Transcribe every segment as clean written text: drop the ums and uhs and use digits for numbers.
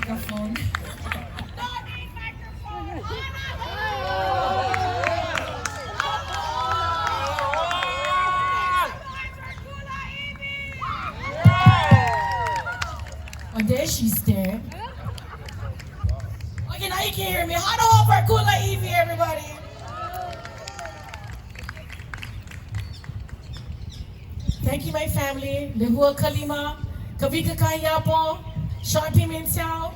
microphone. Oh, there she's there. Okay, now you can hear me. Hanahou for Kulāiwi, everybody. Thank you, my family. Lehua, Kalima, Kawika, Kahiapo, Shawn, Pimental.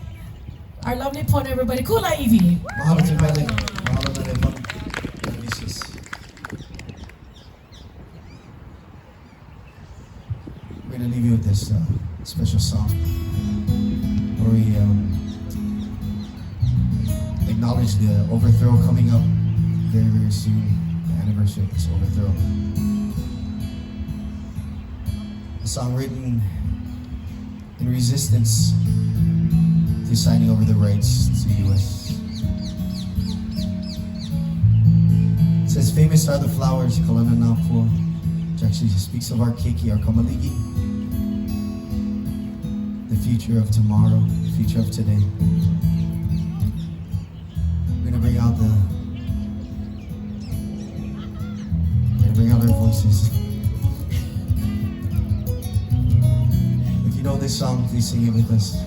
Our lovely pun, everybody. Kulāiwi. Mahalo te pele. Mahalo na pun. Delicious. We're going to leave you with this special song where we acknowledge the overthrow coming up very, very soon. The anniversary of this overthrow. A song written in resistance to signing over the rights to the U.S. It says, famous are the flowers, Kaulana Na Pua, which actually speaks of our keiki, our kamaligi, the future of tomorrow, the future of today. We're gonna bring out our voices. If you know this song, please sing it with us.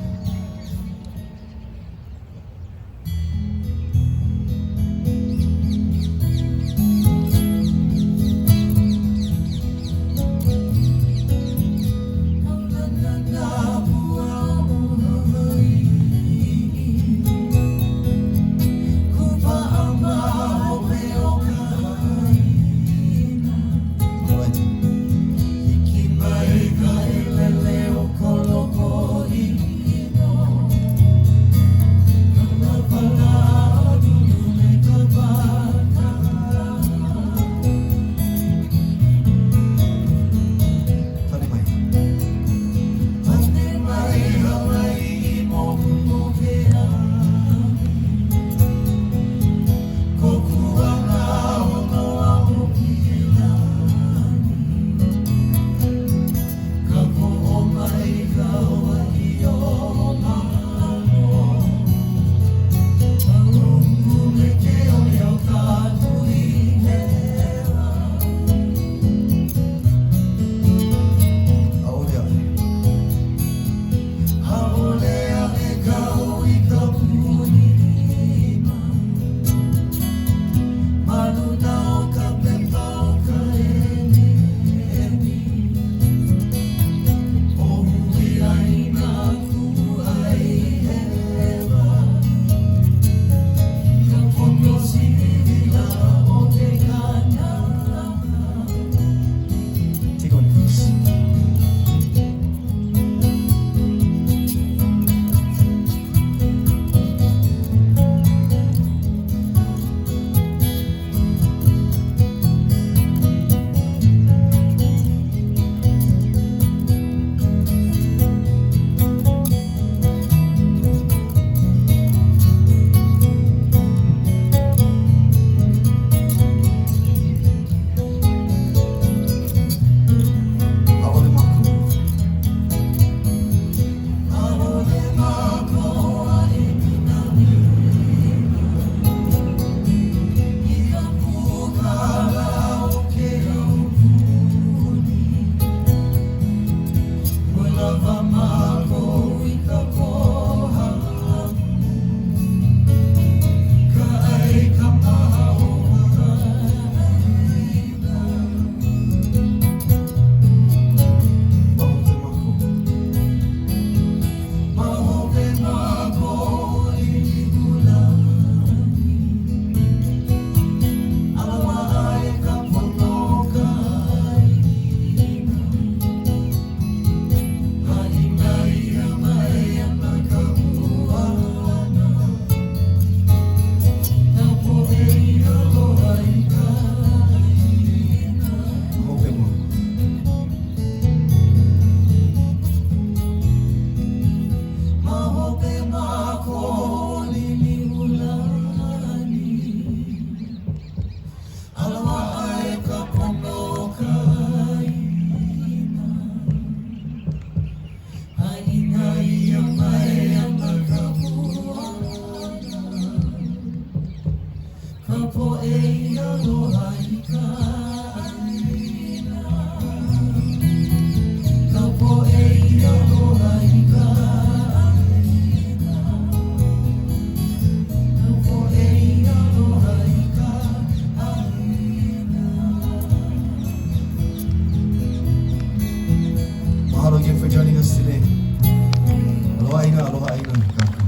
Kamaʻāina, kako.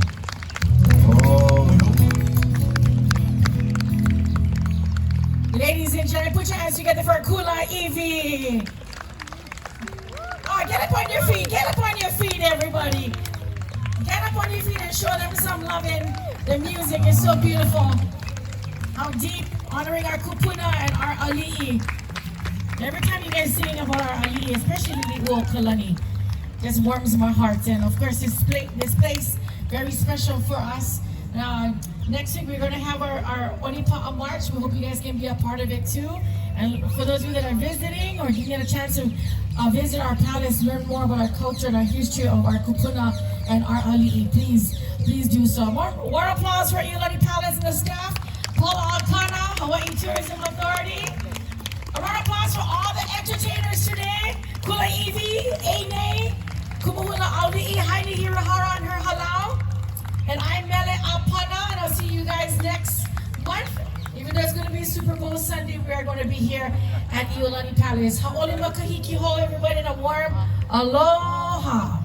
Oh, Ladies and gentlemen, put your hands together for Kulāiwi. Oh, get up on your feet. Get up on your feet, everybody. Get up on your feet and show them some loving. The music is so beautiful. How deep, honoring our kupuna and our ali'i. Every time you guys sing about our ali'i, especially Lehua ʻIolani, just warms my heart. And of course, this place very special for us. Next week we're going to have our Onipa'a March. We hope you guys can be a part of it too. And for those of you that are visiting or you get a chance to visit our palace, learn more about our culture and our history of our kupuna and our ali'i, please do so. More applause for ʻIolani Palace and the staff. Kula, Hawaii Tourism Authority. A round of applause for all the entertainers today. Kulāiwi, Ene, Kumuhula Auli'i, Haini Hirahara and her halau. And I'm Mele Apana, and I'll see you guys next month. Even though it's going to be Super Bowl Sunday, we are going to be here at ʻIolani Palace. Ha'ole makahiki ho, everybody, and a warm aloha.